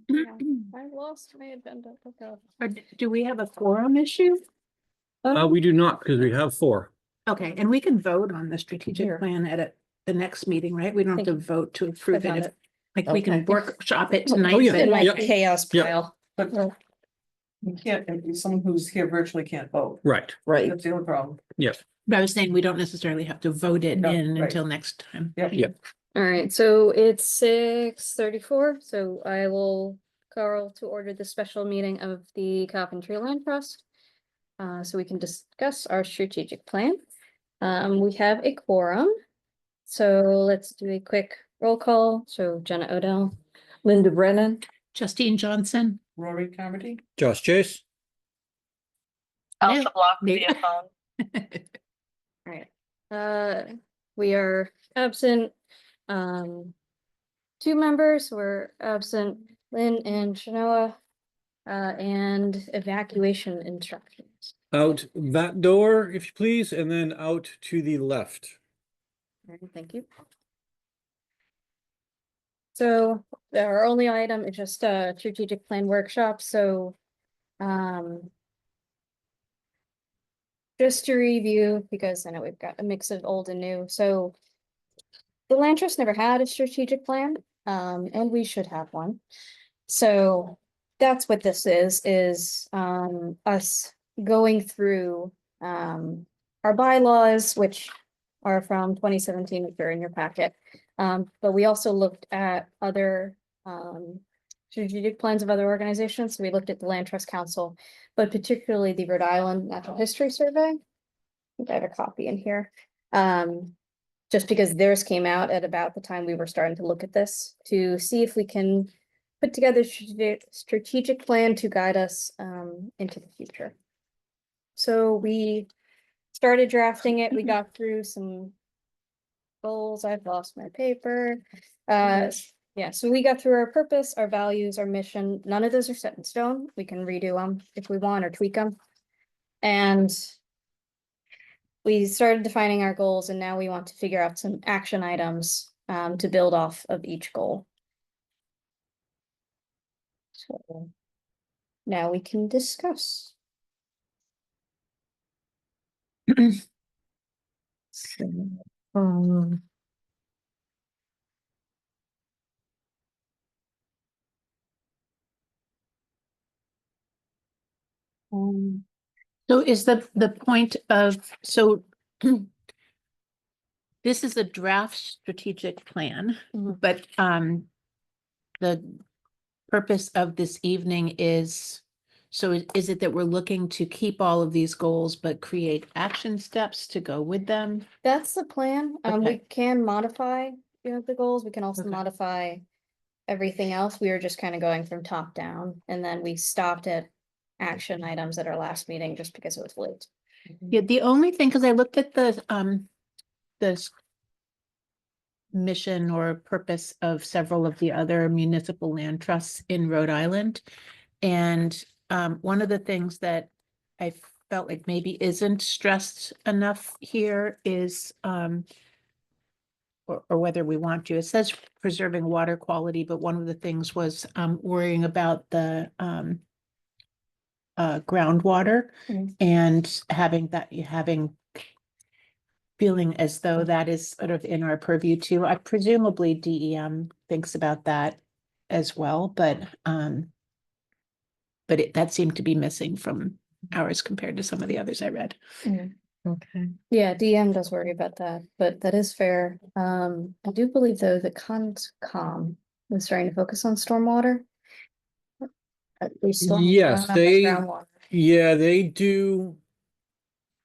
Yeah, I lost my agenda. Do we have a quorum issue? We do not, because we have 4. Okay, and we can vote on the strategic Here. plan at the next meeting, right? We don't have to Thank vote to approve got it. it. Like we can Okay. workshop it tonight. Oh, yeah. but- In my Yep. chaos Yep. pile. But you can't, someone who's here virtually can't vote. Right. Right. That's the only problem. Yes. But I was saying we don't necessarily have to vote it No, in right. until next time. Yep. All right, so it's 6:34, so I will call to order the special meeting of the Coventry Land Trust. So we can discuss our strategic plan. We have a quorum. So let's do a quick roll call. So Jenna Odell, Linda Brennan, Justine Johnson. Rory Carmody. Josh Chase. Elsa Block via phone. All right, we are absent. 2 members were absent, Lynn and Shanoa, and evacuation instructions. Out that door, if you please, and then out to the left. All right, thank you. So our only item is just a strategic plan workshop, so just to review, because I know we've got a mix of old and new, so the land trust never had a strategic plan, and we should have one. So that's what this is us going through our bylaws, which are from 2017, which are in your packet. But we also looked at other strategic plans of other organizations. So we looked at the Land Trust Council, but particularly the Rhode Island Natural History Survey. I think I have a copy in here. Just because theirs came out at about the time we were starting to look at this, to see if we can put together a strategic plan to guide us into the future. So we started drafting it. We got through some goals. I've lost my paper. Yeah, so we got through our purpose, our values, our mission. None of those are set in stone. We can redo them if we want or tweak them. And we started defining our goals, and now we want to figure out some action items to build off of each goal. So now we can discuss. Um, So is the point of, so this is a draft strategic plan, Mhm. but the purpose of this evening is, so is it that we're looking to keep all of these goals, but create action steps to go with them? That's the plan. We Okay. can modify, the goals. We can also Okay. modify everything else. We were just kind of going from top down, and then we stopped at action items at our last meeting just because it was late. Yeah, the only thing, because I looked at the mission or purpose of several of the other municipal land trusts in Rhode Island. And one of the things that I felt like maybe isn't stressed enough here is or whether we want to, it says preserving water quality, but one of the things was worrying about the groundwater Mhm. and having feeling as though that is sort of in our purview too. I presumably DEM thinks about that as well, but that seemed to be missing from ours compared to some of the others I read. Okay. Yeah, DM does worry about that, but that is fair. I do believe though that CONSCOM is starting to focus on stormwater. We still Yes, don't have much they- groundwater. Yeah, they do.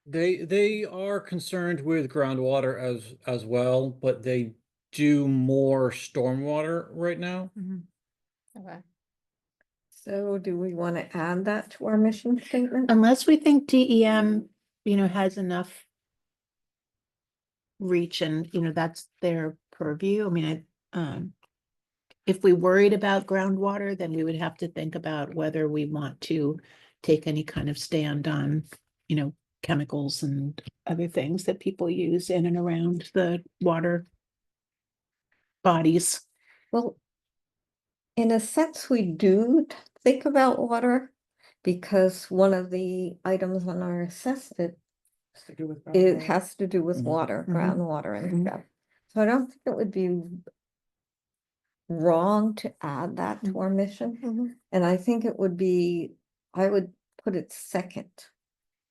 They are concerned with groundwater as well, but they do more stormwater right now. Okay. So do we want to add that to our mission statement? Unless we think DEM, has enough reach and, that's their purview. I mean, if we worried about groundwater, then we would have to think about whether we want to take any kind of stand on, chemicals and other things that people use in and around the water bodies. Well, In a sense, we do think about water because one of the items on our assessment, it has to do with Mhm. water, Mhm. groundwater and Mhm. stuff. So I don't think it would be wrong to add that to our mission. And I think it would be, I would put it second.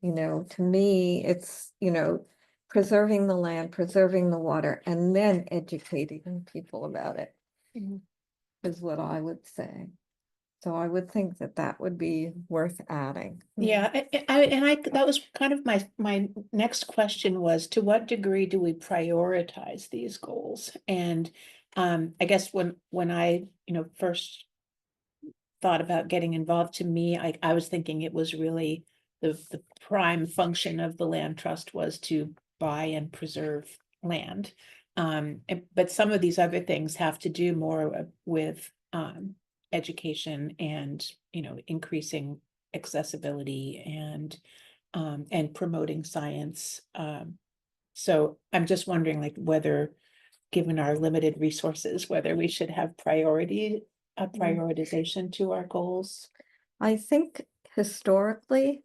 You know, to me, it's, you know, preserving the land, preserving the water, and then educating people about it Mhm. is what I would say. So I would think that that would be worth adding. Yeah, that was kind of my next question was, to what degree do we prioritize these goals? And I guess when I, first thought about getting involved, to me, I was thinking it was really the prime function of the land trust was to buy and preserve land. But some of these other things have to do more with education and, increasing accessibility and promoting science. So I'm just wondering, like, whether, given our limited resources, whether we should have a prioritization to our goals. I think historically,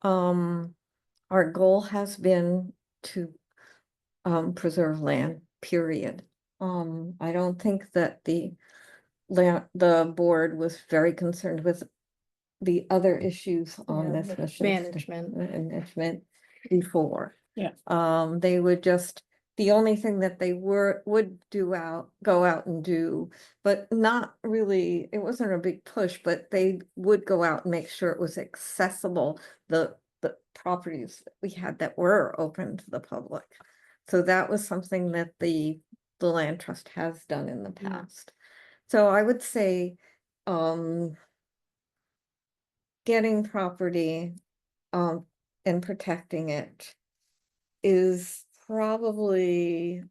our goal has been to preserve land, period. I don't think that the board was very concerned with the other issues on Yeah, this like mission. management. Management before. Yeah. They would just, the only thing that they would go out and do, but not really, it wasn't a big push, but they would go out and make sure it was accessible, the properties that we had that were open to the public. So that was something that the land trust has done in the past. So I would say, getting property, and protecting it is probably,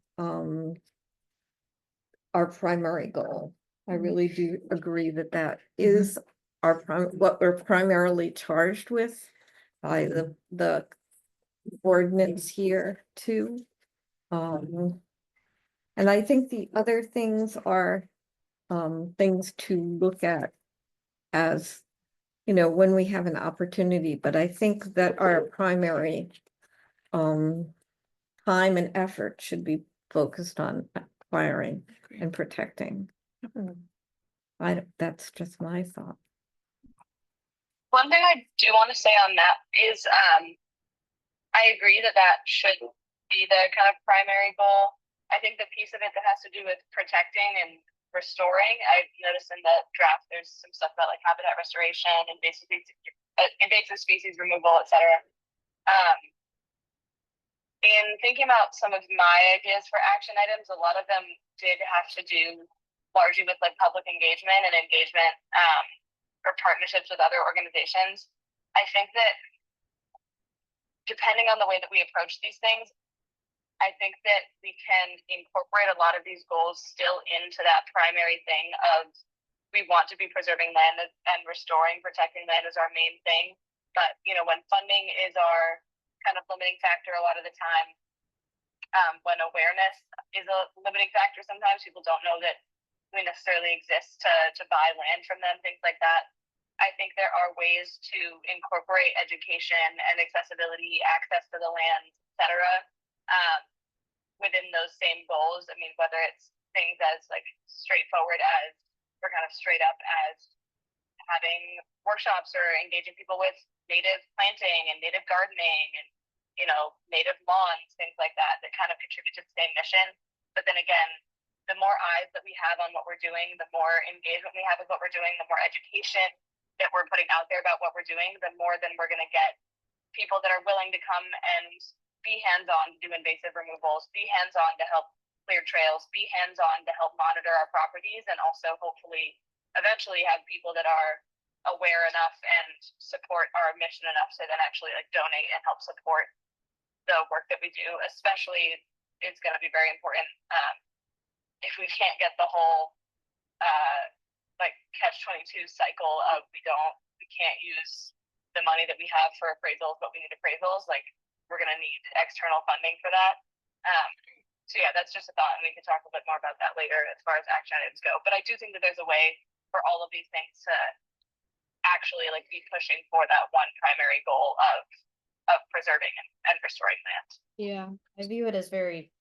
our primary goal. I really do agree that that is what we're primarily charged with by the ordinance here too. And I think the other things are, things to look at as, when we have an opportunity, but I think that our primary, time and effort should be focused on acquiring and protecting. That's just my thought. One thing I do want to say on that is I agree that that should be the kind of primary goal. I think the piece of it that has to do with protecting and restoring, I've noticed in the draft there's some stuff about like habitat restoration and invasive species removal, etc. In thinking about some of my ideas for action items, a lot of them did have to do largely with like public engagement and engagement or partnerships with other organizations. I think that depending on the way that we approach these things, I think that we can incorporate a lot of these goals still into that primary thing of we want to be preserving land and restoring, protecting land is our main thing. But, when funding is our kind of limiting factor a lot of the time, when awareness is a limiting factor, sometimes people don't know that we necessarily exist to buy land from them, things like that. I think there are ways to incorporate education and accessibility, access to the land, etc., within those same goals. I mean, whether it's things as like straightforward as or kind of straight up as having workshops or engaging people with native planting and native gardening and native lawns, things like that kind of contribute to the same mission. But then again, the more eyes that we have on what we're doing, the more engagement we have with what we're doing, the more education that we're putting out there about what we're doing, the more then we're going to get people that are willing to come and be hands-on to do invasive removals, be hands-on to help clear trails, be hands-on to help monitor our properties, and also hopefully eventually have people that are aware enough and support our mission enough to then actually like donate and help support the work that we do. Especially, it's going to be very important if we can't get the whole like catch-22 cycle of we can't use the money that we have for appraisals, but we need appraisals. Like, we're going to need external funding for that. So yeah, that's just a thought, and we can talk a bit more about that later as far as action items go. But I do think that there's a way for all of these things to actually like be pushing for that one primary goal of preserving and restoring land. Yeah, I view it as very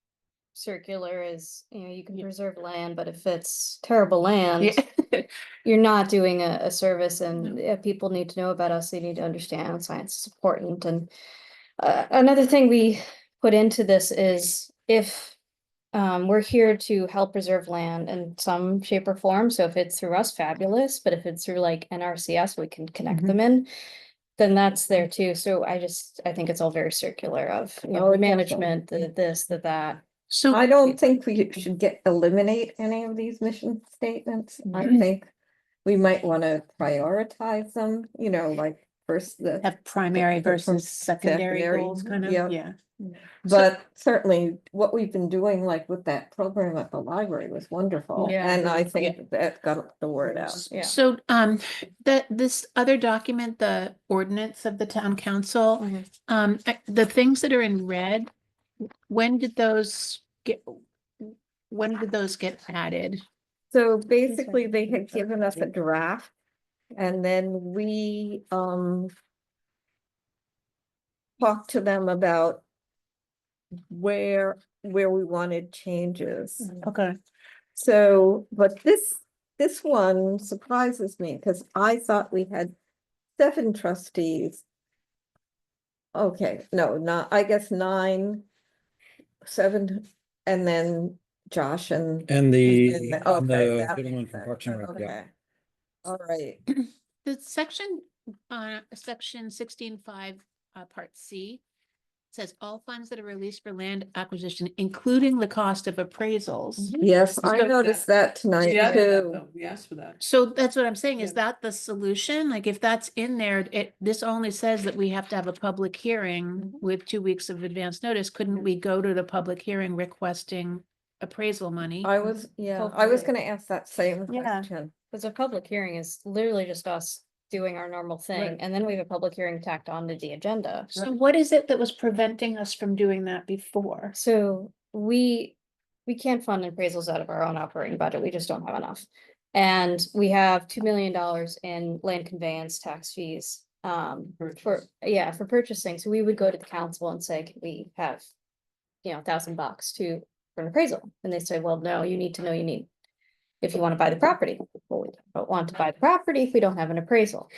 circular, as, you know, you can Yeah. preserve land, but if it's terrible land, you're not doing a service, and people need to know about us, they need to understand science is important. And another thing we put into this is if we're here to help preserve land in some shape or form, so if it's through us, fabulous, but if it's through like NRCS, we can connect Mhm. them in, then that's there too. So I think it's all very circular of, you know, Oh, management, the this, the that. So I don't think we should eliminate any of these mission statements. I Mhm. think we might want to prioritize them, you know, like first the. have primary the- from versus secondary secondary, goals, kind of, yeah. yeah. But certainly what we've been doing, like with that program at the library was wonderful. Yeah. And I think that got the word out. Yeah. So, this other document, the ordinance of the town council, Mhm. the things that are in red, when did those get added? So basically, they had given us a draft. And then we talked to them about where we wanted changes. Okay. So, but this one surprises me because I thought we had 7 trustees. Okay, no, not, I guess 9, 7, and then Josh and. And the, and and okay, the that gentleman makes from sense. Parks and Rec, yeah. Okay. All right. The section 16.5, part C says all funds that are released for land acquisition, including the cost of appraisals. Yes, I So- noticed that tonight too. We asked for that. So that's what I'm saying. Is Yeah. that the solution? Like if that's in there, this only says that we have to have a public hearing with 2 weeks of advance notice. Couldn't we go to the public hearing requesting appraisal money? I was gonna ask that same Yeah. question. Because a public hearing is literally just us doing our normal thing, Right. and then we have a public hearing tacked onto the agenda. So what is it that was preventing us from doing that before? So we can't fund appraisals out of our own operating budget, we just don't have enough. And we have $2 million in land conveyance tax fees, for, Purchase. for purchasing. So we would go to the council and say, can we have, you know, $1,000 for an appraisal? And they say, well, no, you need to know, if you want to buy the property. Well, we don't want to buy the property if we don't have an appraisal.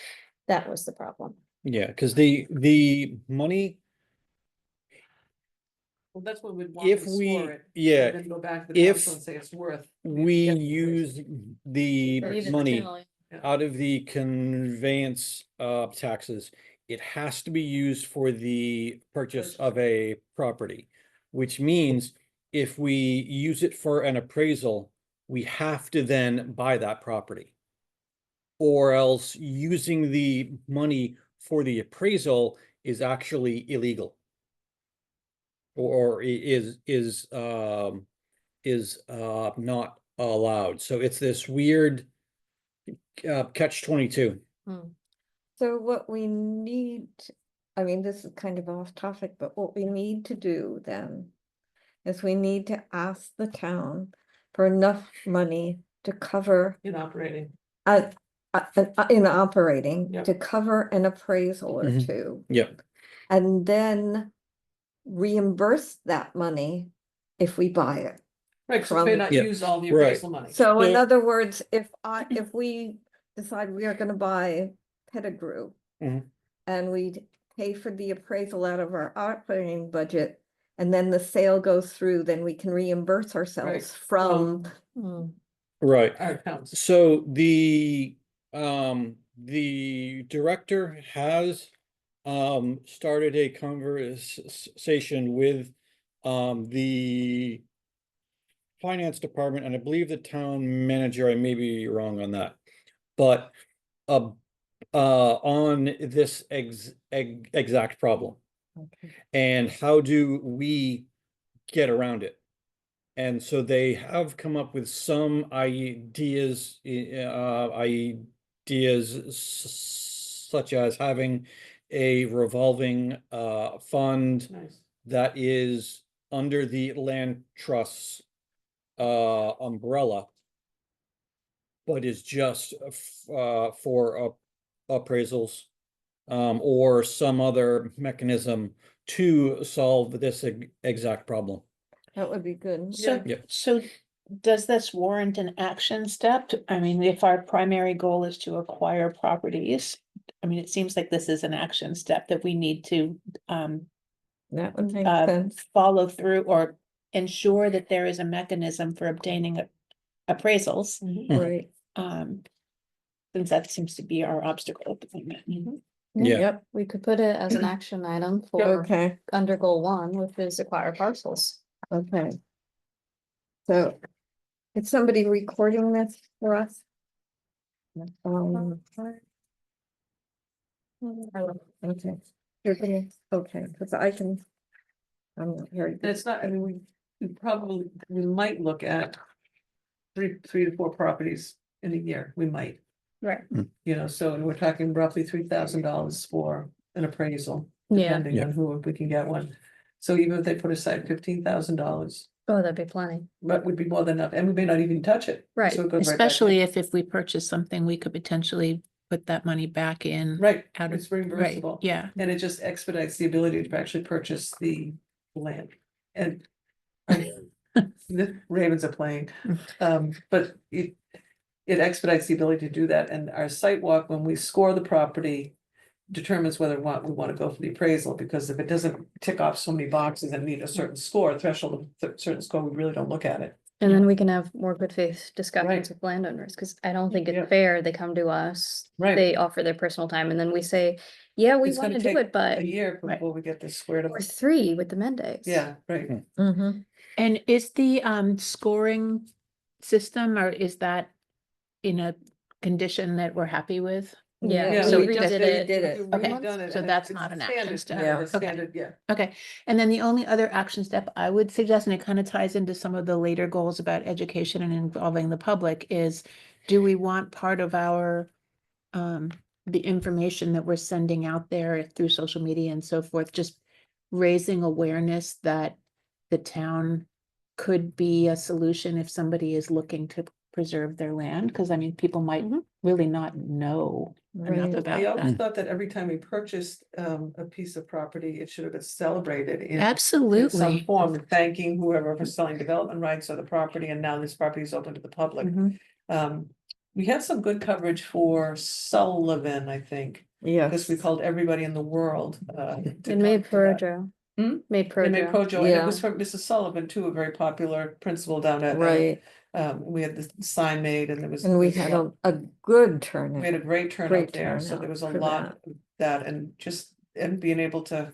That was the problem. Yeah, because the money, Well, that's what we'd want if to we, explore it. yeah, And then go back to the if council and say it's worth. we Yeah. use the Leave it money to- out of the conveyance taxes, it has to be used for the purchase of a property. Which means if we use it for an appraisal, we have to then buy that property. Or else using the money for the appraisal is actually illegal. Or is not allowed. So it's this weird catch-22. So what we need, I mean, this is kind of off topic, but what we need to do then is we need to ask the town for enough money to cover In operating. in operating, Yep. to cover an appraisal or Mhm. two. Yep. And then reimburse that money if we buy it. Right, so we may From- not Yeah, use all the right. appraisal money. So in So- other words, if we decide we are gonna buy Pettigrew. Mhm. And we pay for the appraisal out of our operating budget, and then the sale goes through, then we can reimburse ourselves from. Right. Our accounts. So the director has started a conversation with the finance department, and I believe the town manager, I may be wrong on that. But on this exact problem. And how do we get around it? And so they have come up with some ideas, such as having a revolving fund Nice. that is under the land trusts umbrella. but is just for appraisals, or some other mechanism to solve this exact problem. That would be good. So, Yeah. so does this warrant an action step? I mean, if our primary goal is to acquire properties, I mean, it seems like this is an action step that we need to That would make uh, sense. follow through or ensure that there is a mechanism for obtaining appraisals. Right. Since that seems to be our obstacle at the moment. Yeah. Yep. We could put it as an action item for Okay, under goal 1, which is acquire parcels. okay. So, is somebody recording this for us? Okay. You're gonna, okay, because I can. I'm not very And good. it's not, I mean, we might look at three to four properties in a year, we might, Right. you know, so we're talking roughly $3,000 for an appraisal. Yeah. Depending Yeah. on who, if we can get one. So even if they put aside $15,000, Oh, that'd be plenty. that would be more than enough, and we may not even touch it. Right. So it goes right back in. Especially if we purchase something, we could potentially put that money back in. Right, Out of, it's right, reimbursable. yeah. And it just expedites the ability to actually purchase the land. And the Ravens are playing, but it expedites the ability to do that. And our site walk, when we score the property, determines whether or not we want to go for the appraisal, because if it doesn't tick off so many boxes and meet a certain score, threshold of certain score, we really don't look at it. And then we can have more good faith discussions Right. with landowners, because I don't think Yeah. it's fair. They come to us, Right. they offer their personal time, and then we say, yeah, we It's want gonna to do take it, but a year Right. before we get this squared or away. 3 with the Mendays. Yeah, right. Mm-hmm. And is the scoring system, or is that in a condition that we're happy with? Yeah, Yeah, so we we just redid redid it. it. a few Okay, months Redone it, ago. so and that's it's not an standard action step. now, Yeah. it's Okay. standard, yeah. Okay, and then the only other action step I would suggest, and it kind of ties into some of the later goals about education and involving the public, is do we want part of our the information that we're sending out there through social media and so forth, just raising awareness that the town could be a solution if somebody is looking to preserve their land? Because I mean, people might Mhm. really not know enough Right. about I always that. thought that every time we purchased a piece of property, it should have been celebrated in some Absolutely. form, thanking whoever for selling development rights or the property, and now this property is open to the public. Mhm. We had some good coverage for Sullivan, I think, because Yes. we called everybody in the world. It made Projo. Projo. Hmm? Made They made Projo. Projo, and it Yeah. was from Mrs. Sullivan too, a very popular principal down at. Right, We had the sign made, and there was. and we there was had lot- a good We had a turnout. great turnout Great there, so there turnout was a for lot of that, and just, and being able to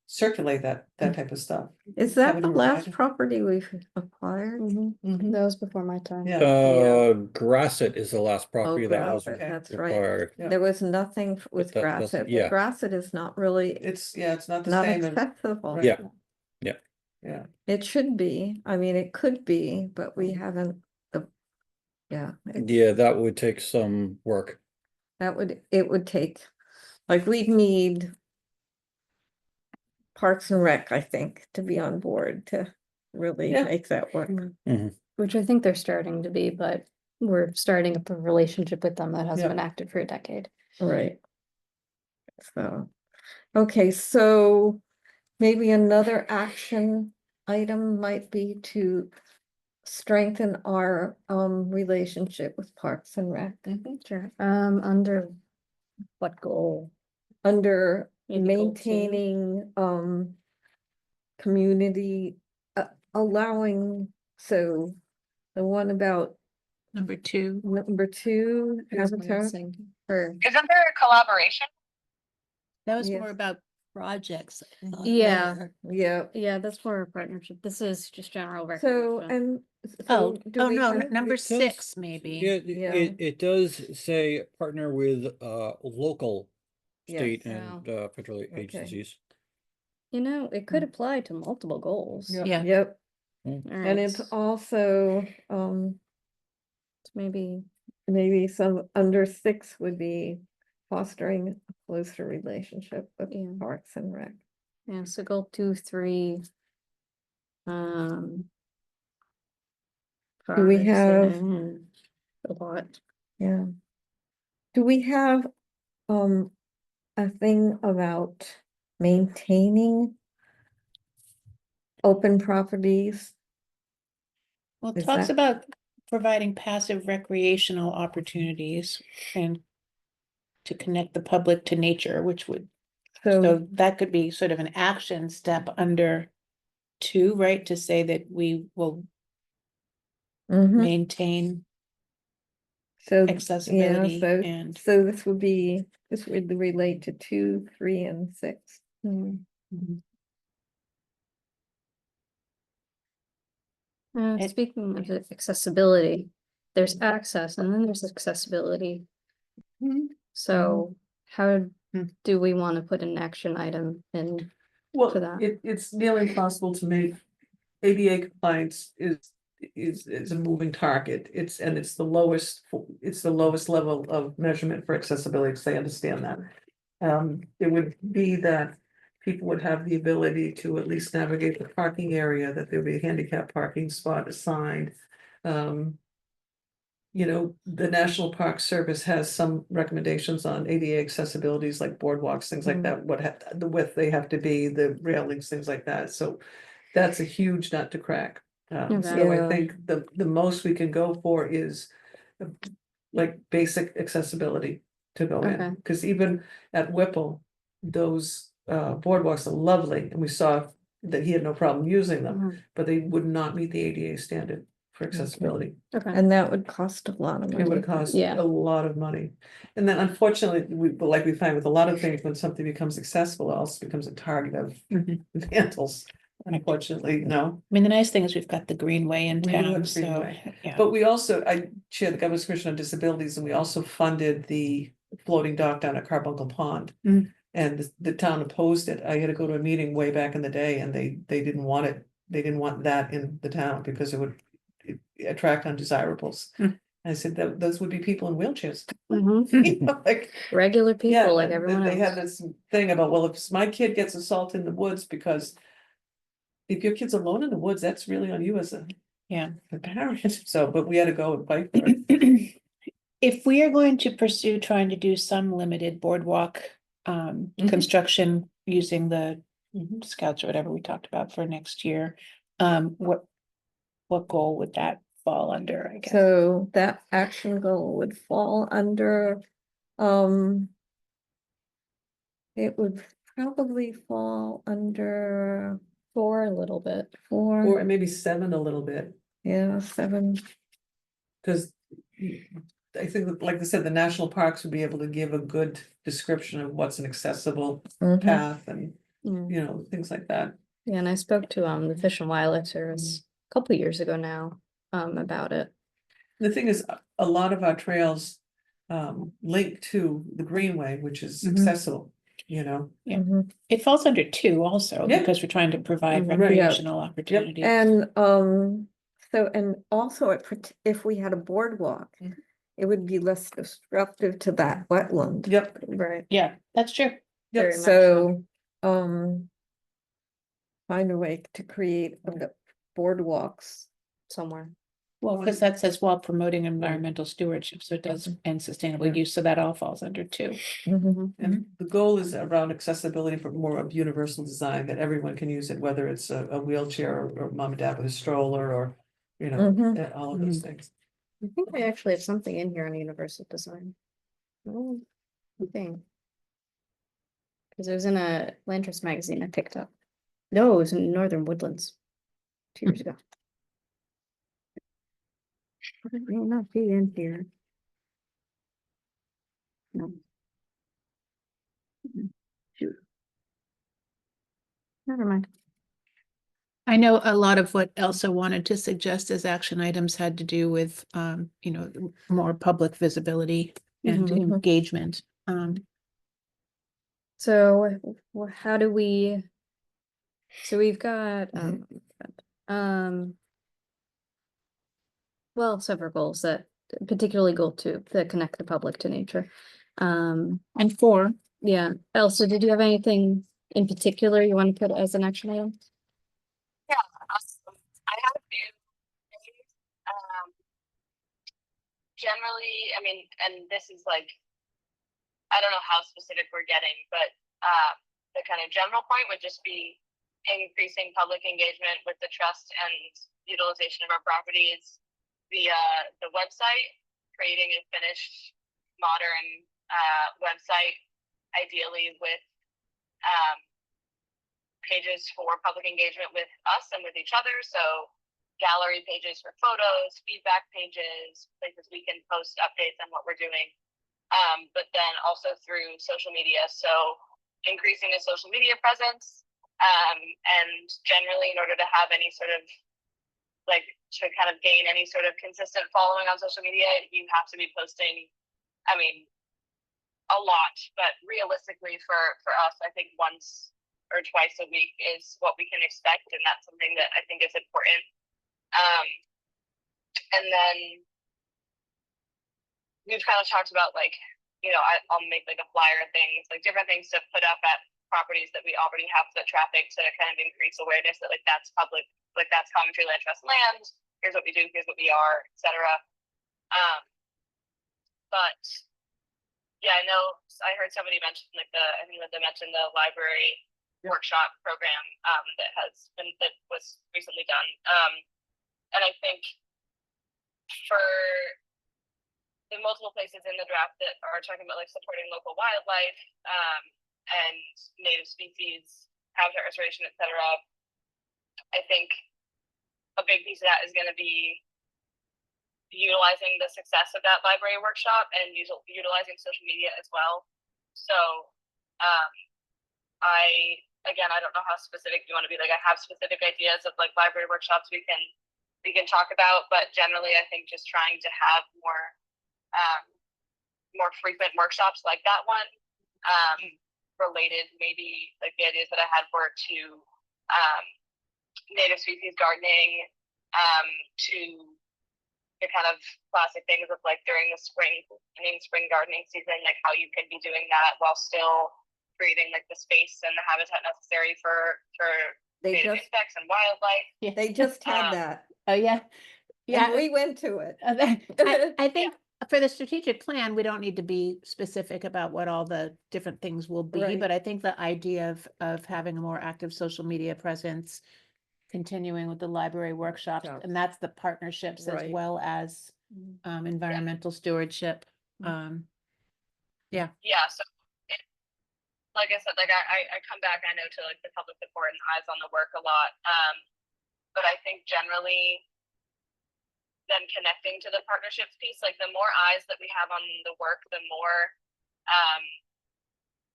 circulate that type of stuff. Is that Having the a last rider. property we've acquired? Mhm. That was before my time. Yeah. Grasset is the last property that was Grasset, that's right. required. Yeah. There was nothing with that doesn't- Grasset, yeah. but Grasset is not really, It's not the not same as, accessible. right. Yeah. yeah, It should be, I mean, it could be, but we haven't, yeah. it's- Yeah, that would take some work. It would take, like, we'd need Parks and Rec, I think, to be on board to really Yeah. make that work. Which I think they're starting to be, but we're starting up a relationship with them that hasn't Yeah. been active for a decade. Right. So, okay, so maybe another action item might be to strengthen our relationship with Parks and Rec. Sure. Under what goal? Under Maybe goal 2? maintaining community, allowing, so the one about Number 2. number 2, Here's my Avatar, thinking. Or, Isn't there a collaboration? That was Yes. more about projects. I thought, Yeah. there. yeah. that's for a partnership. This is just general So, recreation. and. Oh, so do oh we no, have- number It does- 6 maybe. Yeah, Yeah. it does say partner with local, state Yes. and federal agencies. You know, it could apply to multiple goals. Yeah. Yeah. Yep, All and right, it's also, maybe, maybe some under 6 would be fostering a closer relationship with Yeah. Parks and Rec. yeah, so goal 2, 3. Do we have- and a lot. Yeah. Do we have, a thing about maintaining open properties? Well, it Is talks that- about providing passive recreational opportunities and to connect the public to nature, which would, So, so that could be sort of an action step under 2, right? To say that we will mhm. maintain So, yeah, accessibility so, and. so this would relate to 2, 3, and 6. Mhm. It- Speaking of accessibility, there's access and then there's accessibility. So how Hmm. do we want to put an action item in? to Well, that. it's nearly impossible to make ADA compliance is a moving target. It's the lowest, it's the lowest level of measurement for accessibility, because they understand that. It would be that people would have the ability to at least navigate the parking area, that there would be a handicap parking spot assigned. The National Park Service has some recommendations on ADA accessibilities, like boardwalks, things like Mhm. that, the width they have to be, the railings, things like that, so that's a huge nut to crack. Okay. So I Yeah. think the most we can go for is like basic accessibility to go Okay. in, because even at Whipple, those boardwalks are lovely, and we saw that he had no problem using them, Mhm. but they would not meet the ADA standard for accessibility. Okay. And that would cost a lot of It would money. cost Yeah. a lot of money. And then unfortunately, like we find with a lot of things, when something becomes accessible, it also becomes a target of Mhm. vandals. Unfortunately, no. I mean, the nice thing is we've got the Greenway in We do have town, the so, Greenway. yeah. But I chair the Governor's Commission on Disabilities, and we also funded the floating dock down at Carbuncle Pond. Mm. And the town opposed it. I had to go to a meeting way back in the day, and they didn't want it. They didn't want that in the town because it would attract undesirables. Mm. I said that those would be people in wheelchairs. Mhm. You know, like, Regular yeah, people like and everyone they had else. this thing about, well, if my kid gets assaulted in the woods, because if your kid's alone in the woods, that's really on you as a Yeah. parent. So, but we had to go and fight for it. If we are going to pursue trying to do some limited boardwalk Mhm. construction using the Mhm. scouts or whatever we talked about for next year, what goal would that fall under, I guess? So that action goal would fall under, it would probably fall under 4 a little bit. Or 4, maybe 7 a little bit, yeah, 7. because I think, that, like I said, the national parks would be able to give a good description of what's an accessible Mhm. path and, Mm. things like that. Yeah, and I spoke to the Fish and Wildlife Service a couple of years ago now about it. The thing is, a lot of our trails link to the Greenway, which is Mhm. accessible, Yeah. Mhm. It falls under 2 also, Yeah. because we're trying to provide Right. recreational opportunities. And, so, and also if we had a boardwalk, Mhm. it would be less disruptive to that wetland. Yep, Right. Yeah, that's true. yep. Very much so. So, find a way to create boardwalks. Somewhere. Well, because that says while promoting environmental stewardship, so it does, and sustainable Yeah. use, so that all falls under 2. Mhm. And the goal is around accessibility for more of universal design, that everyone can use it, whether it's a wheelchair or mom and dad with a stroller, or, Mhm. all of those things. I think I actually have something in here on universal design. Oh, thing. Because it was in a Land Trust magazine I picked up. No, it was in Northern Woodlands 2 years ago. It may not be in here. No. Shoot. Never mind. I know a lot of what Elsa wanted to suggest as action items had to do with, more public visibility and Mhm. engagement. So how do we? So we've got well, several goals that particularly goal 2 that connect the public to nature. And 4, Yeah. Elsa, did you have anything in particular you want to put as an action item? Yeah, I have a few things. Um, generally, I mean, and this is like, I don't know how specific we're getting, but the kind of general point would just be increasing public engagement with the trust and utilization of our properties via the website, creating a finished modern website, ideally with pages for public engagement with us and with each other. So gallery pages for photos, feedback pages, places we can post updates on what we're doing. But then also through social media. So increasing a social media presence, and generally in order to have any sort of like to kind of gain any sort of consistent following on social media, you have to be posting, I mean, a lot, but realistically for us, I think once or twice a week is what we can expect, and that's something that I think is important. And then we've kind of talked about like, you know, I'll make like a flyer things, like different things to put up at properties that we already have the traffic to kind of increase awareness that like that's public, like that's Coventry Land Trust land. Here's what we do, here's what we are, etc. But yeah, I know I heard somebody mention like I think that they mentioned the library workshop program that was recently done. And I think for the multiple places in the draft that are talking about like supporting local wildlife and native species, habitat restoration, etc. I think a big piece of that is going to be utilizing the success of that library workshop and utilizing social media as well. So I don't know how specific you want to be. Like I have specific ideas of like library workshops we can talk about, but generally I think just trying to have more frequent workshops like that one, related maybe like the ideas that I had were to native species gardening, to the kind of classic things of like during the spring gardening season, like how you could be doing that while still creating like the space and the habitat necessary for They native just, insects and wildlife. they just had Um, that. Oh, yeah. And Yeah. we went to it. I think for the strategic plan, we don't need to be specific about what all the different things will be, Right. but I think the idea of having a more active social media presence, continuing with the library workshops, Yeah. and that's the partnerships as Right. well as environmental stewardship. Yeah, so like I said, like I come back, I know, to like the public support and eyes on the work a lot. But I think generally then connecting to the partnerships piece, like the more eyes that we have on the work, the more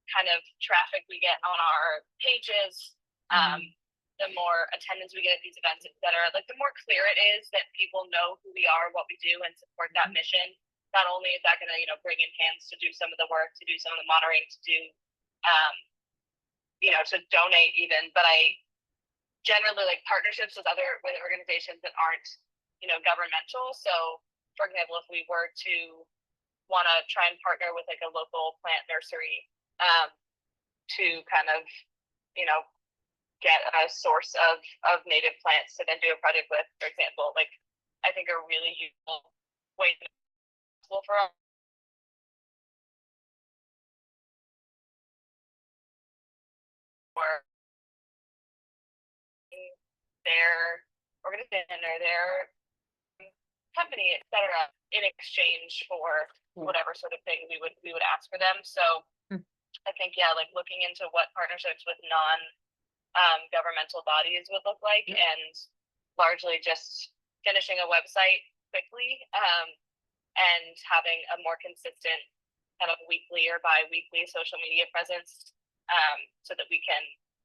kind of traffic we get on our pages, the more attendance we get at these events, etc. Like the more clear it is that people know who we are, what we do, and support that mission. Not only is that going to, you know, bring in hands to do some of the work, to do some of the monitoring, to do, you know, to donate even, but I generally like partnerships with organizations that aren't, you know, governmental. So for example, if we were to want to try and partner with like a local plant nursery, to kind of, you know, get a source of native plants to then do a project with, for example, like I think a really useful way for us. Or their organization or their company, etc., in exchange for whatever sort of thing we would ask for them. So I think, yeah, like looking into what partnerships with non-governmental bodies would look like, and largely just finishing a website quickly, and having a more consistent kind of weekly or bi-weekly social media presence, so that we can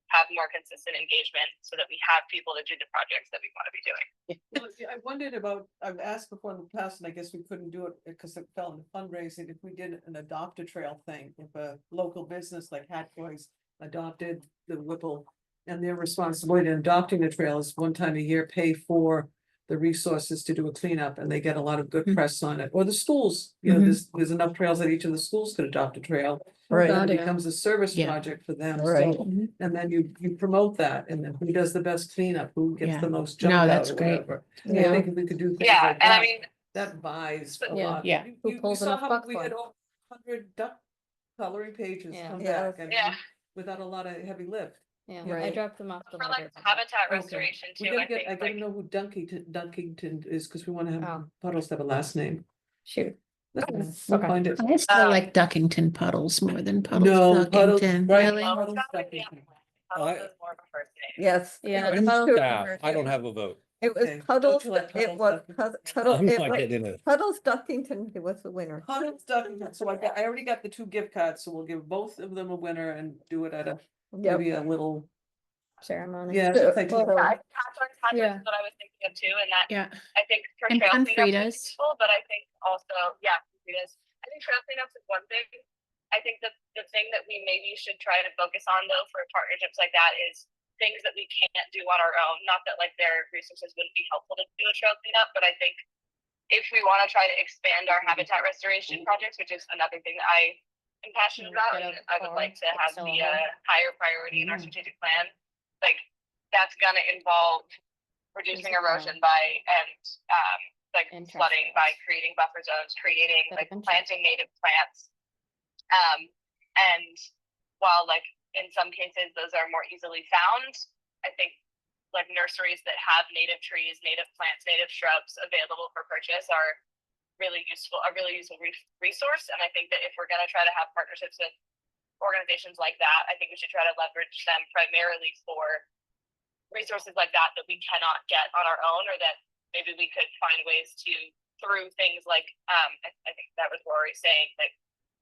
have more consistent engagement, so that we have people to do the projects that we want to be doing. Well, yeah, I wondered about, I've asked before in the past, and I guess we couldn't do it because it fell into fundraising, if we did an adopt a trail thing, if a local business like Hat Toys adopted the Whipple, and their responsibility in adopting the trail is one time a year pay for the resources to do a cleanup, and they get a lot of good press on it, or the schools, you know, there's enough trails that each of the schools could adopt a trail. Right. And it becomes a service Yeah. project for them, Right. so, and then you promote that, and then who does the best cleanup, who gets Yeah. the most No, jumped out that's or great. whatever. I Yeah. think if we could do things Yeah, like and I that, mean, that buys a Yeah. lot. Yeah. Who pulls saw enough how buck we for had it? over 100 duck coloring pages Yeah. come Yeah. back and Yeah. without a lot of heavy lift. Yeah, I Right. dropped them off the For like library. habitat Okay. restoration We too, gotta I get, think I gotta like, know who Dunkington is, because we wanna have Oh. Puddles to have a last name. Shoot. We'll Okay. find it. I still Um, like Duckington Puddles more than Puddles No, Puddles, Duckington. right? Really? well, Puddles it's gotta be Duckington. Puddles I- is more of a first name. Yes. Yeah, it the was Puddles- two- Staff, I don't have a vote. It was Okay. Puddles, Don't you like it Puddles was, Duckington? I'm not getting into it. Puddles Duckington, who was the winner. Puddles Duckington, so I already got the 2 gift cards, so we'll give both of them a winner and do it at a, Yep. maybe a little, Ceremony. yeah. So- just like- well, Yeah, Catherine project Yeah. is what I was thinking of too, and that Yeah. I think for And trail cleanups would be Confrida's. useful, but I think also, yeah, Confrida's. I think trail cleanups is one thing. I think that the thing that we maybe should try to focus on though for partnerships like that is things that we can't do on our own. Not that like their resources wouldn't be helpful to do a trail cleanup, but I think if we want to try to expand our habitat restoration projects, which is another thing that I am passionate about, Get and out I the would car, like to get have the the cylinder. higher priority in our Mm. strategic plan. Like that's gonna involve reducing Is, erosion by like And trash flooding by cans. creating buffer zones, creating That like eventually- planting native plants. And while like in some cases those are more easily found, I think like nurseries that have native trees, native plants, native shrubs available for purchase are a really useful resource. And I think that if we're going to try to have partnerships with organizations like that, I think we should try to leverage them primarily for resources like that we cannot get on our own, or that maybe we could find ways to through things like I think that was Rory saying, like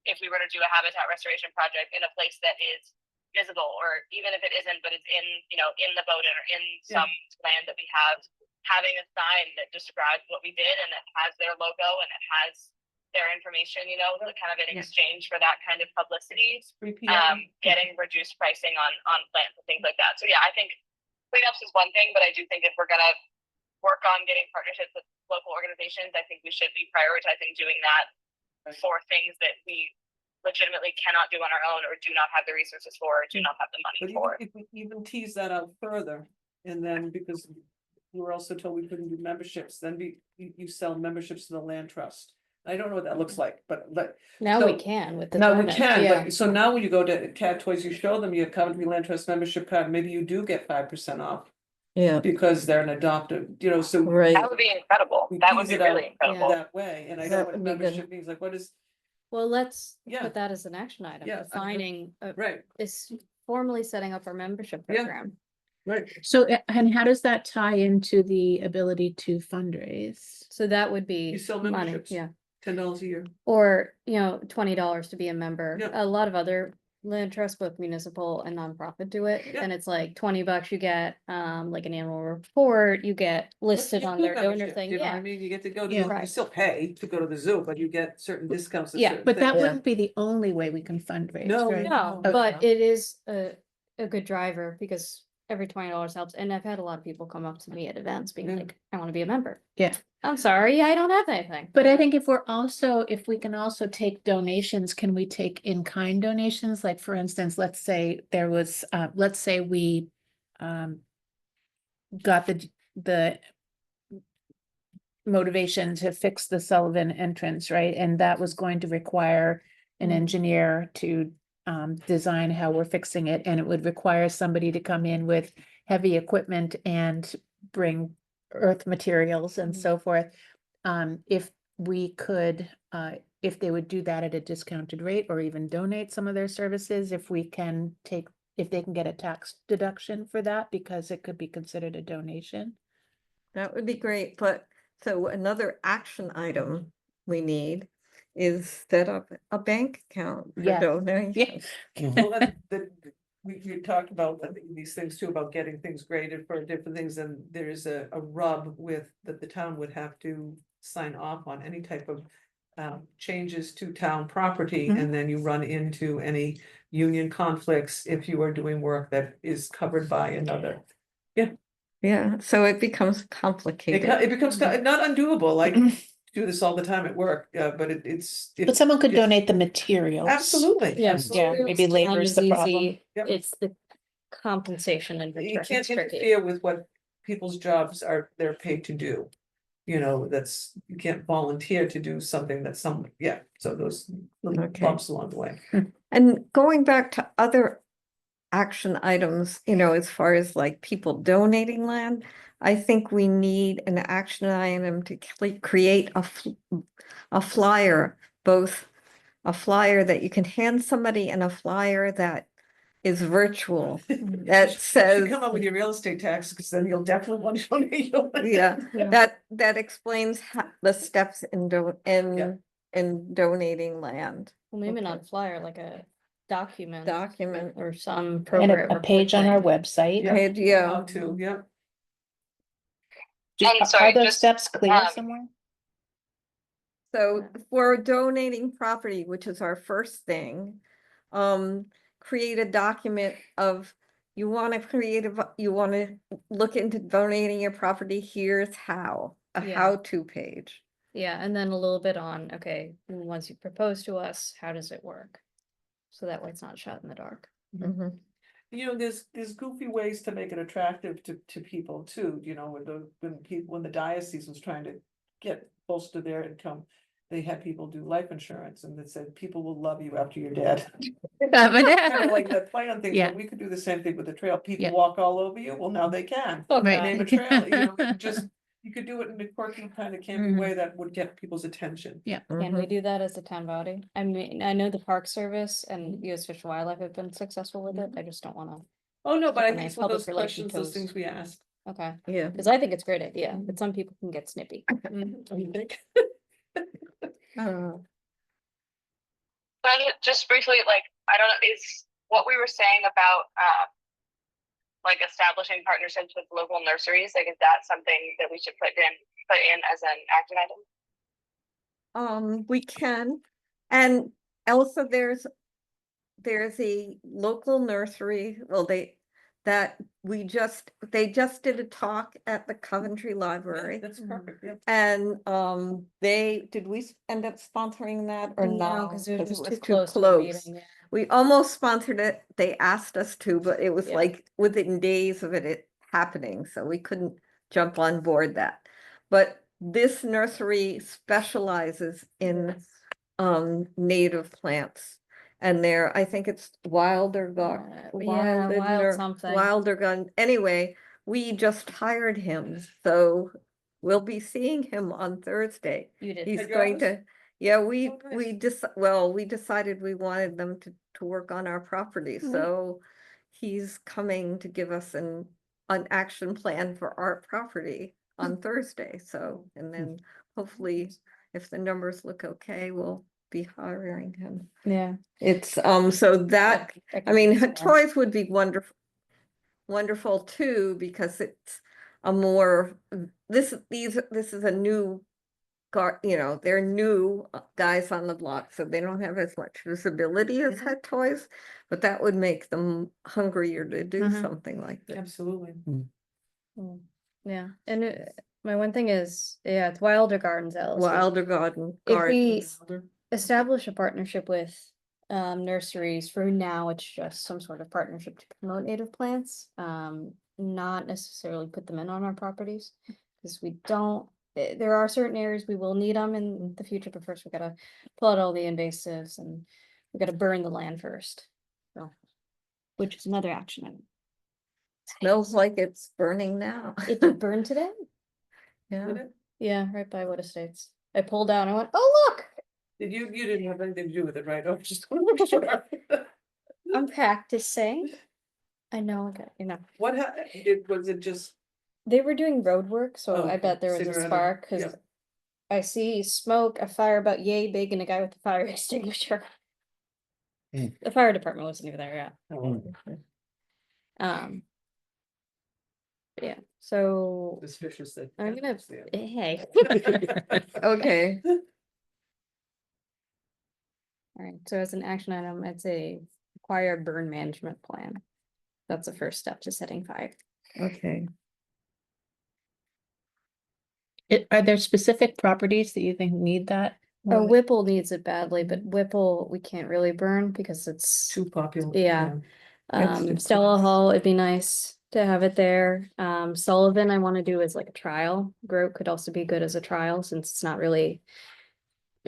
if we were to do a habitat restoration project in a place that is visible, or even if it isn't, but it's in in the Bowdoin or in some land that we have, having a sign that describes what we did and it has their logo and it has their information, kind of in Yeah. exchange for that kind of publicity, 3 p.m. getting reduced pricing on plants and things like that. So yeah, I think cleanups is one thing, but I do think if we're gonna work on getting partnerships with local organizations, I think we should be prioritizing doing that for things that we legitimately cannot do on our own, or do not have the resources for, or do not have the But money even for. if we even tease that out further, and then because we were also told we couldn't do memberships, then you sell memberships to the land trust. I don't know what that looks like, but Now we So- can with the. now we donut, can, yeah. but so now when you go to Cat Toys, you show them your Coventry Land Trust membership card, maybe you do get 5% off Yeah, because they're an adoptive, so. right. That would be incredible. we That would tease be it really out incredible. That way, and I know That what would be good. membership means, like, what is, Well, let's Yeah. put that as an action item, Yeah, defining, right, is formally setting up our membership Yeah. program. right. So, and how does that tie into the ability to fundraise? So that would be You sell money, memberships. yeah, $10 a year. or, $20 to be a member. Yeah. A lot of other land trust, both municipal and nonprofit do it, Yeah. and it's like $20 you get, like an annual report, you get listed It's on good their donor membership, thing, You know what I yeah. mean, you get to go to, Yeah. you Right. still pay to go to the zoo, but you get certain discounts. at Yeah, certain But that things. wouldn't be the only way we can fundraise, No, right? No, no, but no. it is a good driver, because every $20 helps, and I've had a lot of people come up to me at events being Yeah. like, I wanna be a member. Yeah. I'm sorry, I don't have anything. But I think if we can also take donations, can we take in-kind donations? Like, for instance, let's say we got the motivation to fix the Sullivan entrance, right? And that was going to require an Mhm. engineer to design how we're fixing it, and it would require somebody to come in with heavy equipment and bring earth materials and Mhm. so forth. If we could, if they would do that at a discounted rate, or even donate some of their services, if they can get a tax deduction for that, because it could be considered a donation. That would be great, but so another action item we need is set up a bank account for Yes. donations. Well, we talked about these things too, about getting things graded for different things, and there is a rub with that the town would have to sign off on any type of changes to town property, Mhm. and then you run into any union conflicts if you are doing work that is covered by another. Yeah, so it becomes It complicated. becomes not undoable, like do this all the time at work, but it's. But someone could yes. donate the materials. Absolutely. Yeah, absolutely. maybe labor is the problem. Yep. It's the compensation and You return. can't It's tricky. interfere with what people's jobs they're paid to do. you know, that's, you can't volunteer to do something that some, yeah, so those little Okay. bumps along the way. And going back to other action items, you know, as far as like people donating land, I think we need an action item to create a flyer, both a flyer that you can hand somebody and a flyer that is virtual, that You says, come up with your real estate tax, because then you'll definitely want to donate. your land. yeah, Yeah. that explains the steps in donating land. Well, maybe Okay. not a flyer, like a document Document. or some And program. a page on our report. website. Yeah, Page, yeah. how to, yeah. Do- And sorry, Are those just, steps clear um, somewhere? So for donating property, which is our first thing, create a document of, you want to you want to look into donating your property, here's how, a Yeah. how-to page. Yeah, and then a little bit on, okay, once you propose to us, how does it work? So that way it's not shot in the dark. Mhm. You know, there's goofy ways to make it attractive to people too, you know, when the diocese was trying to get close to their income. They had people do life insurance and it said, people will love you after you're dead. Kind of like that play on things, Yeah. but we could do the same thing with the trail. People Yeah. walk all over you, well, now they can. Oh, Right. God. Name a trail, you know, just, you could do it in a quirky kind of campy Mhm. way that would get people's attention. Yeah. Can we Mhm. do that as a town body? I mean, I know the Park Service and US Fish and Wildlife have been successful with it. I just don't wanna, Oh, no, but I Step on think those some of public those relation questions, those toes. things we ask. okay, Yeah. cause I think it's a great idea, but some people can get snippy. What do you think? Uh, but just briefly, like, I don't know, is what we were saying about, like establishing partnerships with local nurseries, like, is that something that we should put in as an action item? We can, and also there's a local nursery, well, they just did a talk at the Coventry Library. That's perfect, yeah. And did we end up sponsoring that or No, not? cause it was too close to the meeting. We almost sponsored it. They asked us to, but it was Yeah. like within days of it happening, so we couldn't jump on board that. But this nursery specializes in native plants. And I think it's Wilder wild something. Wilder Gun. Anyway, we just hired him, so we'll be seeing him on Thursday. You did. He's At your going office? to, yeah, we Oh, nice. we decided we wanted them to work on our property, so he's coming to give us an action plan for our property on Thursday. So, and then hopefully, if the numbers look okay, we'll be hiring him. Yeah. It's so that, I mean, toys would be wonderful too, because it's a more, this is a new you know, they're new guys on the block, so they don't have as much visibility as Head Toys, but that would make them hungrier to do Mhm. something like this. Absolutely. Mm. Yeah, and my one thing is, yeah, it's Wilder Gardens LLC. Wilder Garden. If we establish a partnership with nurseries, for now, it's just some sort of partnership to promote native plants, not necessarily put them in on our properties. Because we don't, there are certain areas we will need them in the future, but first we gotta pull out all the invasives and we gotta burn the land first. So, which is another action item. Smells like it's burning now. It did burn today? Yeah. Did it? Yeah, right by Wood Estates. I pulled out and I went, oh, look, You didn't have anything to do with it, right? Oh, just wanna make sure. I'm practicing. I know, okay, you know, What was it just? they were doing road work, so Oh, I okay. bet there was a Cigarette or- spark, cause yeah. I see smoke, a fire about yay big and a guy with a fire extinguisher. Hmm. The fire department wasn't even there, Oh, yeah. Yeah, so Suspicious that. I'm gonna, hey, Okay. alright, so as an action item, I'd say acquire burn management plan. That's the first step to setting fire. Okay. Are there specific properties that you think need that? Oh, more? Whipple needs it badly, but Whipple, we can't really burn because it's, Too popular. Yeah. It's too Stella close. Hall, it'd be nice to have it there. Sullivan, I want to do as like a trial. Grote could also be good as a trial since it's not really,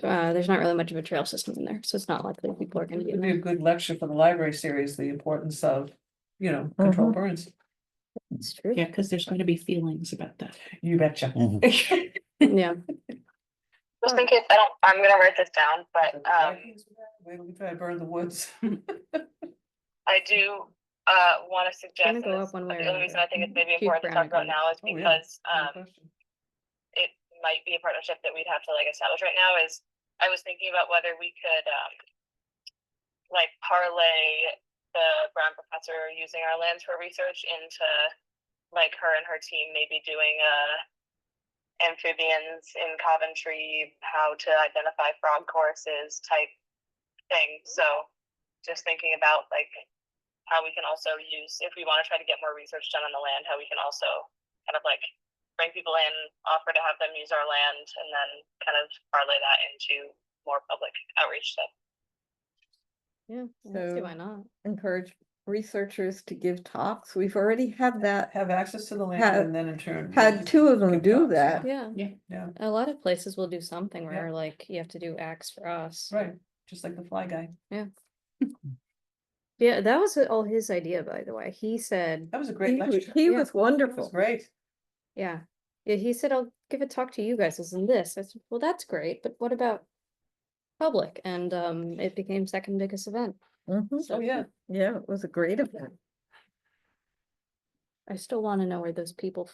there's not really much of a trail system in there, so it's not likely people are gonna be in It'd be a there. good lecture for the library series, the importance of, control Mhm. burns. It's true. Yeah, because there's going to be feelings about that. You betcha. Yeah, Just in case I'm gonna write this down, but Wait till we try to burn the woods. I do want to suggest, gonna and go this- up one way or the only reason I think it's maybe Huge important to talk about brownie now is Oh, yeah. because No question. it might be a partnership that we'd have to like establish right now. Is I was thinking about whether we could like parlay the Brown professor using our lands for research into like her and her team maybe doing amphibians in Coventry, how to identify frog courses type thing. So just thinking about like how we can also use, if we want to try to get more research done on the land, how we can also kind of like bring people in, offer to have them use our land, and then kind of parlay that into more public outreach stuff. yeah, let's see, So- why not? Encourage researchers to give talks. We've already had that, Have access to the land Had- and then in turn. had two of them give do talks, that. Yeah, Yeah, a lot of places will do something Yeah. where like you have to do acts for us. right, just like the fly guy. Yeah, that was all his idea, by the way. He said, That was a great lecture. He Yeah. was It was wonderful. great. yeah, he said, I'll give a talk to you guys as in this. I said, well, that's great, but what about public? And it became second biggest event. Mhm. Oh, yeah. Yeah, it was a great event. I still want to know where those people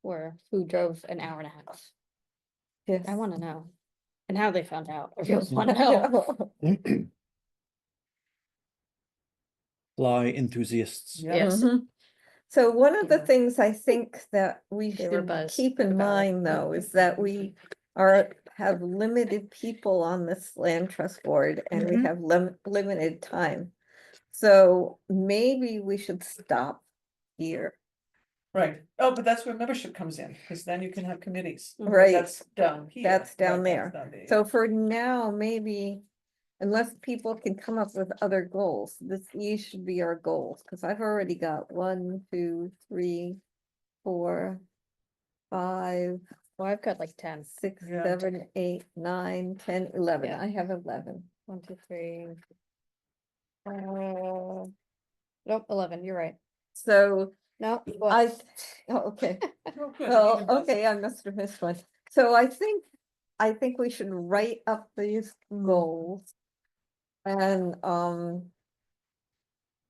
were who drove an hour and a half. Yes. I want to know. And how they found out. I really want to know. Fly enthusiasts. Yeah. Yes. Mhm. So one of the Yeah. things I think that we They were should buzzed keep in about it. mind, though, is that we have limited people on this land trust board and we Mhm. have limited time. So maybe we should stop here. Right. Oh, but that's where membership comes in, because then you can have committees. Mhm. Right. That's down here. That's down Right, there. down there, So yeah. for now, maybe, unless people can come up with other goals, these should be our goals, because I've already got 1, 2, 3, 4, 5, Well, I've got like 10. 6, Yeah. 7, 8, 9, 10, 11. Yeah. I have 11. 1, 2, 3. Nope, 11, you're right. So No, okay. Oh, good, Well, even better. okay, I must have missed one. So I think we should write up these goals. And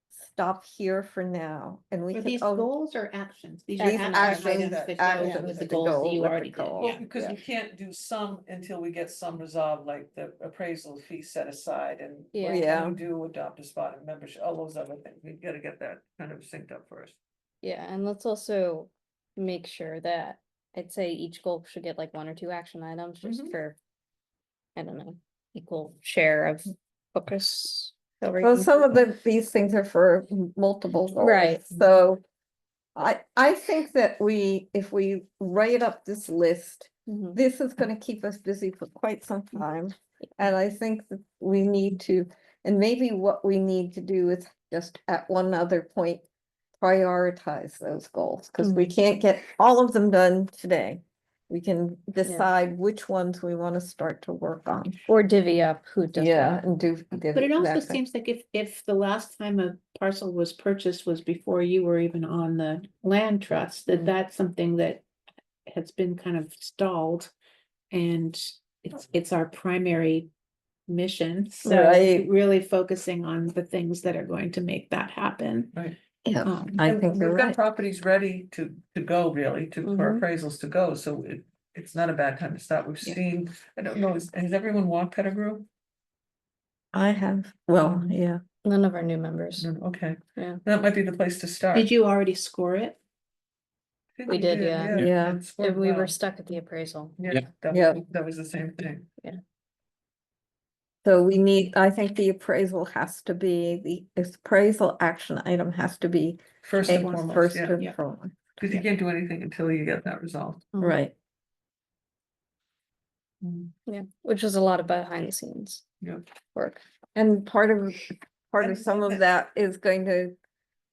stop here for now, and we Are can. these goals or actions? These are These action actions, items that go actions with the that goals go that you with the already did. goal. Well, Yeah. because we can't do some until we get some resolved, like the appraisal fee set aside and. what Yeah. can Yeah. we do, adopt a spot in membership, all those other things, we gotta get that kind of synced up first. yeah, and let's also make sure that I'd say each goal should get like 1 or 2 action items just Mhm. for, I don't know, equal share of focus. however you Well, can some put of it. these things are for multiple goals. Right. So I think that if we write up this list, Mhm. this is gonna keep us busy for quite some time. And I think that we need to, and maybe what we need to do is just at one other point, prioritize those goals, because we can't get all of them done today. We can decide which ones we want to start to work on. Or divvy up who does Yeah, what. and do. But it also that kind- seems like if the last time a parcel was purchased was before you were even on the land trust, Mm. that's something that has been kind of stalled. And it's our primary mission, so Right. really focusing on the things that are going to make that happen. Right. Yeah, I And think you're we've got right. properties ready to go, really, for Mhm. appraisals to go, so it's not a bad time to start. We've Yeah. seen, I don't know, has everyone walked Pettigrew? I have, well, Mhm. yeah. None of our new members. No, okay. Yeah. That might be the place to start. Did you already score it? I think We did, yeah. Yeah. it scored And we were well. stuck at the appraisal. Yeah, Yep. that was the same thing. So we need, I think the appraisal has to be, the appraisal action item has to be First a and foremost, first yeah, and Yeah. foremost, because you can't do anything until you get that resolved. Mhm. right? Yeah, which is a lot of behind the scenes Yeah. work. And part of And some of that is going to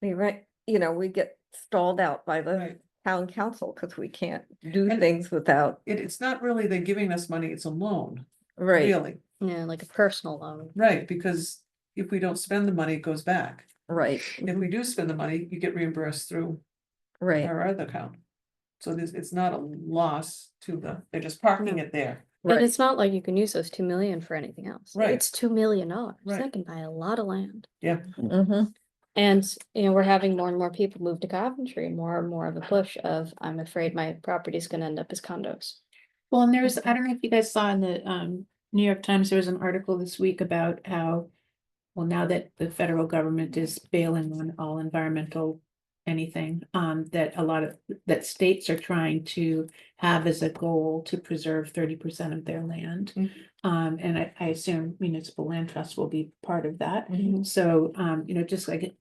be right, we get stalled out by the Right. town council, because we can't do And- things without, It's not really they giving us money, it's a loan, right, really, Yeah, like a personal loan. right, because if we don't spend the money, it goes back. right, If we do spend the money, you get reimbursed through right, our other account. So it's not a loss to they're just parking it there. But right, it's not like you can use those 2 million for anything else. Right. It's $2 million. Right. That can buy a lot of land. mhm, And, you know, we're having more and more people move to Coventry, more and more of a push of, I'm afraid my property's gonna end up as condos. Well, and there's, I don't know if you guys saw in the New York Times, there was an article this week about how, well, now that the federal government is bailing on all environmental anything, that a lot of, that states are trying to have as a goal to preserve 30% of their land. Mhm. And I assume municipal land trust will be part of that. mhm, So, you know, just like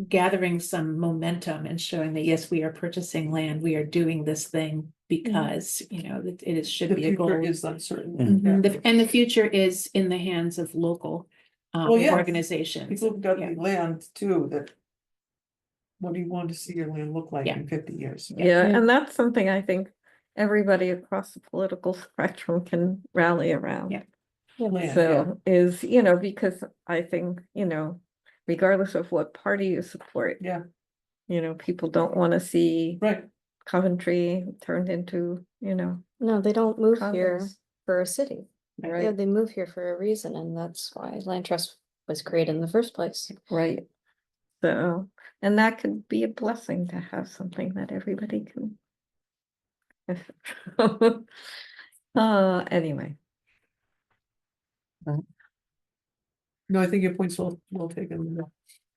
gathering some momentum and showing that, yes, we are purchasing land, we are doing this thing because, you know, that it is, should The be a goal. future is uncertain. Mhm. Yeah. And the future is in the hands of local Well, yeah. organizations. People have got Yeah. the land too, that. What do you want to see your land look like Yeah. in 50 years? yeah, Yeah. and that's something I think everybody across the political spectrum can rally around. Yeah. Land, yeah. So is, you know, because I think, you know, regardless of what party you support, Yeah, you know, people don't want to see right, Coventry turned into, you know, No, they don't move here condos, for a city. Yeah, right, they move here for a reason, and that's why land trust was created in the first place. right. So, and that could be a blessing to have something that everybody can. Anyway, no, I think your point's well taken,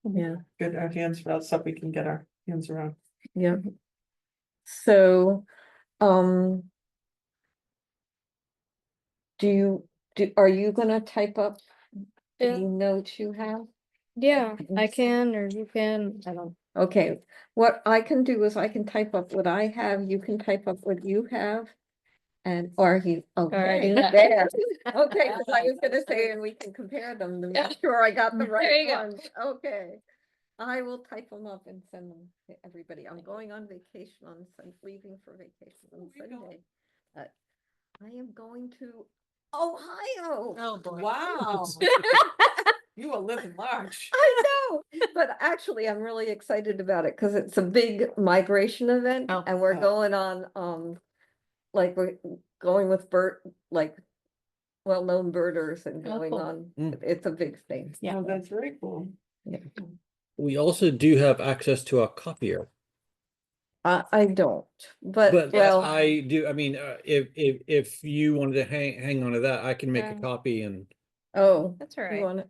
yeah, get our hands around stuff we can get our hands around. yeah. So, are you gonna type up the Yeah. notes you have? Yeah, I can, or you can, I don't. Okay, what I can do is I can type up what I have, you can type up what you have. And, or he, okay, do that. there, okay, 'cause I was gonna say, and we can compare them to Yeah. make sure I got the There right you go. ones, okay. I will type them up and send them to everybody, I'm going on vacation on leaving for vacation on Where you going? Sunday. I am going to Ohio. Oh, boy. Wow. You are living large. I know, but actually, I'm really excited about it because it's a big migration event Oh. and we're Oh. going on, like, we're going with like, well-known birders and Oh, going cool. on, Mm. it's a big thing. Yeah. Oh, that's very cool. We also do have access to a copier. I don't, but, But well, I do, I mean, if you wanted to hang on to that, I can make a Yeah. copy and, oh, That's all you right.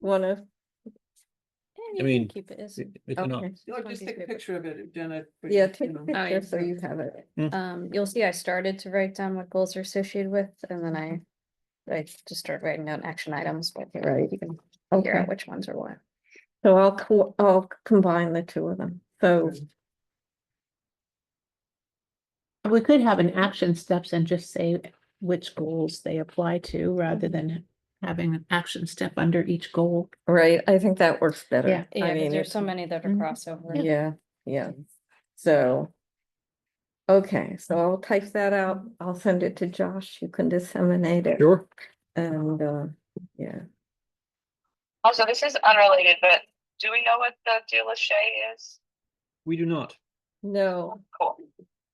wanna, You can mean, keep it as, if you're not. okay, Oh, just take a picture of it, Jenna. yeah, take a Oh, picture yeah. so you have it. you'll see I started to write down what goals are associated with, and then I just start writing down action items, but you're right, you can figure Okay, out which ones are what. so I'll combine the two of them, so, We could have an action steps and just say which goals they apply to, rather than having an action step under each goal. right, I think that works better. Yeah. Yeah, I 'cause mean, there's it's, so many that are Mhm. crossover. yeah, yeah, so. Okay, so I'll type that out, I'll send it to Josh, you can disseminate it, Sure. and, yeah. Also, this is unrelated, but do we know what the deal with Shay is? We do not. No, Cool.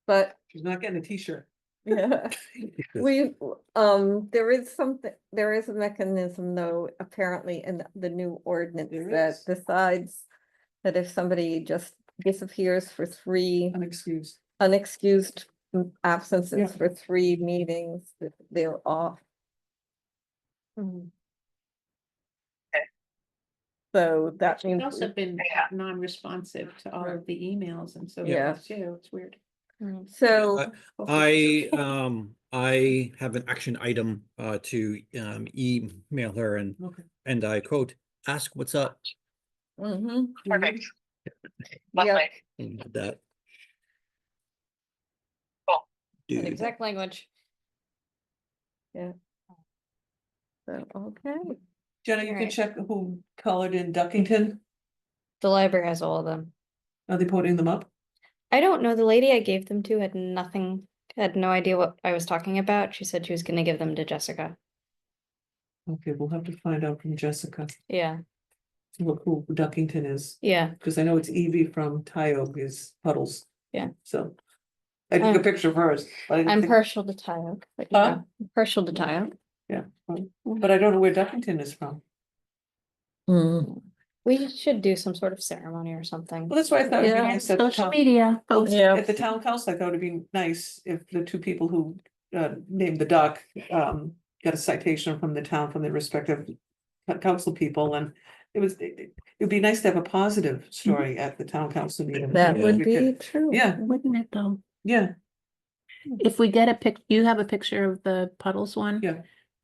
but, She's not getting a t-shirt. yeah, we, there is something, there is a mechanism though, apparently in the new ordinance There that is. decides that if somebody just disappears for 3 Unexcused. unexcused absences Yeah. for 3 meetings, that they're off. Mhm. So that She's means, also been Yeah. non-responsive to all of the emails and so. Yeah. forth, too. It's weird. Mhm. so, I have an action item to email her Okay. and I quote, ask what's up. mhm, Perfect. yeah, Lovely. And that. Cool. Dude. Exact language. so, okay, Jenna, you can Alright. check who colored in Duckington. The library has all of them. Are they putting them up? I don't know, the lady I gave them to had no idea what I was talking about. She said she was gonna give them to Jessica. Okay, we'll have to find out from Jessica, Yeah, who Duckington is, yeah, because I know it's Evie from Tyoke is Puddles. Yeah. So. I took a I'm- picture of hers. But I didn't I'm think- partial to Tyoke, but Huh? yeah, I'm partial to Tyoke. Yeah, but I don't know where Duckington is from. Mm. We should do some sort of ceremony or something. Well, that's why I thought it'd be Yeah, nice at the Social town, media. Yeah. at the town council, I thought it'd be nice if the two people who named the duck got a citation from the town, from their respective council people, and it'd be nice to have a positive story at the town council meeting. That Yeah. would We be could- true. Yeah, Wouldn't it though? yeah, If we get you have a picture of the Puddles one? Yeah.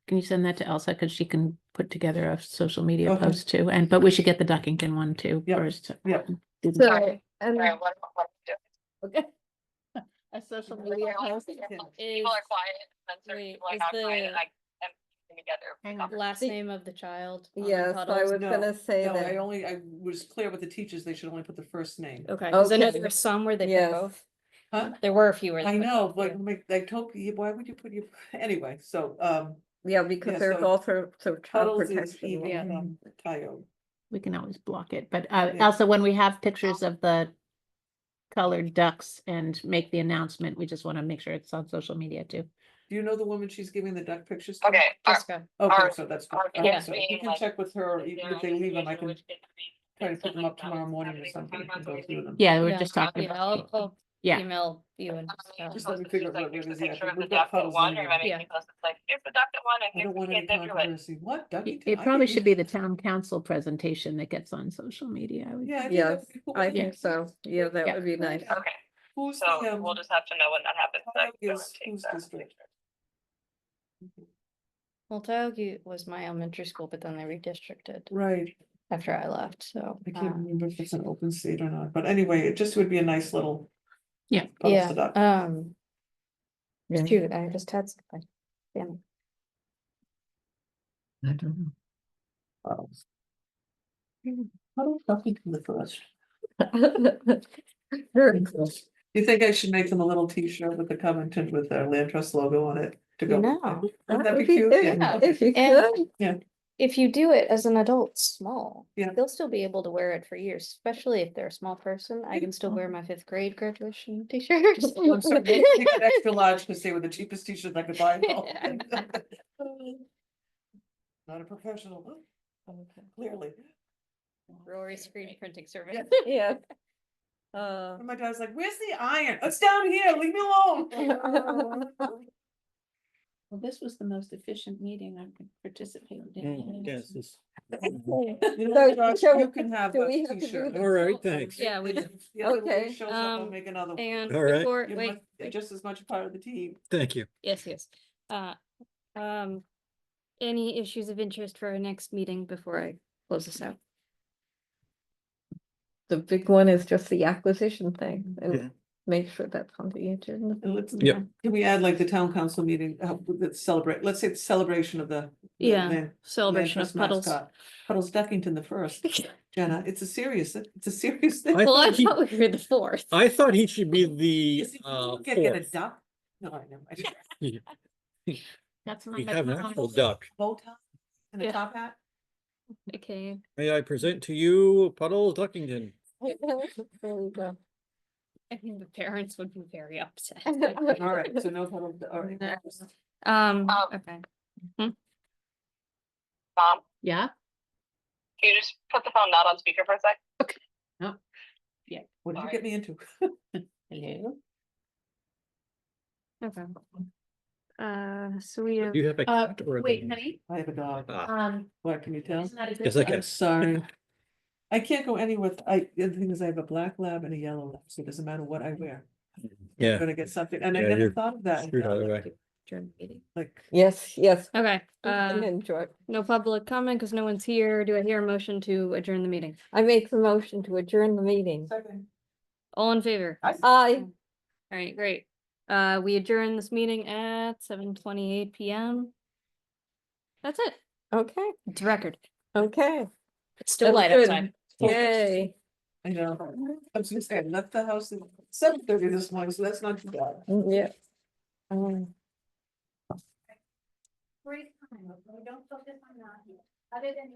Can you send that to Elsa? Cause she can put together a social media Okay. post too. But we should get the Duckington one too Yep. first. Yep. Do the- So, Sorry, and what do? Okay. A social media post. People are quiet, and certain wait, people are is not quiet, the- and I am putting together. Hang on. Last name of the child. on the yes, I puddles? was No, gonna say no, that. I was clear with the teachers, they should only put the first name. Okay, cause I know Okay. there were some where they Yes. put both. Huh? There were a few where. they I put know, both, but yeah. like, I told you, why would you put your, anyway, so, Yeah, because Yeah, there's so also child Puddles is protection. Evie Yeah. from Tyoke. We can always block it, but Yeah. Elsa, when we have pictures of the colored ducks and make the announcement, we just want to make sure it's on social media too. Do you know the woman she's giving the duck pictures to? Okay, Jessica. Okay, Are- so that's. are good. kids So you being, can like, check with her, is even there if they any leave them, I indication can which kid could be try to in put them up something tomorrow that's morning or happening something, we can go through them. Yeah, we're Yeah, just talking yeah, about, I'll yeah. email you and. Just let me figure out what it Here's the is, yeah, picture 'cause of the we've got duck that puddles won, or anyway. am I Yeah. making close? It's like, here's the duck that won, and I here's don't the want any kid that drew it. controversy, what, Duckington? It I probably think should be the town council presentation that gets on social media. I would Yeah, I think. think that Yes, would be cool. I Yeah. think so. Yeah, that Yeah. would be nice. Okay, Who's so the, we'll just have to know when that happens. so I Tyoke can go is- and take whose the district? picture. Well, Tioga was my elementary school, but then they redistricted right, after I left, so. I can't remember if it's an open seat or not, but anyway, it just would be a nice little. Yeah. Puddles Yeah, to duck. Yeah. shoot, I just had something. Damn. I don't Puddles. Puddles, Duckington the first. know. Very cool. You think I should make them a little T-shirt with the Coventry with the land trust logo on it to go? You with know, it? Wouldn't that be would be cute? good. Yeah. If you And- could. if you do it as an adult small, Yeah. they'll still be able to wear it for years, especially if they're a small person. I can still wear my 5th grade graduation t-shirt. I'm sorry, they got extra large because they were the cheapest T-shirts I could buy. Not a professional, clearly. Rory screen printing service. Yeah. And my dad's like, where's the iron? It's down here, leave me alone. Well, this was the most efficient meeting I've participated in. Yes, this- You know, So, Josh, shall you we- can have do a we have to do T-shirt. this? All right, thanks. Yeah, we If the other one Okay, shows up, I'll um, make another. And All right. before, You're wait, just as much a part of the team. Thank you. yes, yes. Any issues of interest for our next meeting before I close this out? The big one is just the acquisition thing Mhm. and make sure that's on the agenda. And let's, Yep. can we add like the town council meeting, that celebrate, let's say the celebration of the. Yeah, land celebration of trust puddles. mascot. Puddles Duckington the first, Jenna, it's a serious thing. I Well, I thought he- thought we were the 4th. I thought he should be the Is it- you Get a fourth. duck? No, I know. That's not We my have an problem. actual duck. Bow tie and a Yeah. top hat? Okay. May I present to you Puddles Duckington? There we go. I think the parents would be very upset. All right, so no Puddles, all right. Okay. Mom, Yeah, can you just put the phone not on speaker for a sec? What did you get me into? hello. Okay. So we have. Do you have a cat or a Wait, dog? honey, I have a dog. Ah, What, can you tell? isn't that a good Yes, I one? can. I'm sorry. I can't go anywhere with, the other thing is I have a black lab and a yellow lab, so it doesn't matter what I wear. I'm Yeah. gonna get something, and I Yeah, never you're thought of that. screwed either way. Like, Yes, yes. Okay, And enjoy. no public comment because no one's here. Do I hear a motion to adjourn the meeting? I make the motion to adjourn the meeting. All in favor? I- Aye. All right, great. We adjourn this meeting at 7:28 PM. That's it. Okay, It's a record. okay. It's still That's light good. outside. Yay. I know, I was gonna say, I left the house at 7:30 this morning, so that's not too bad. Yeah. Free time, okay? Don't focus on that. Other than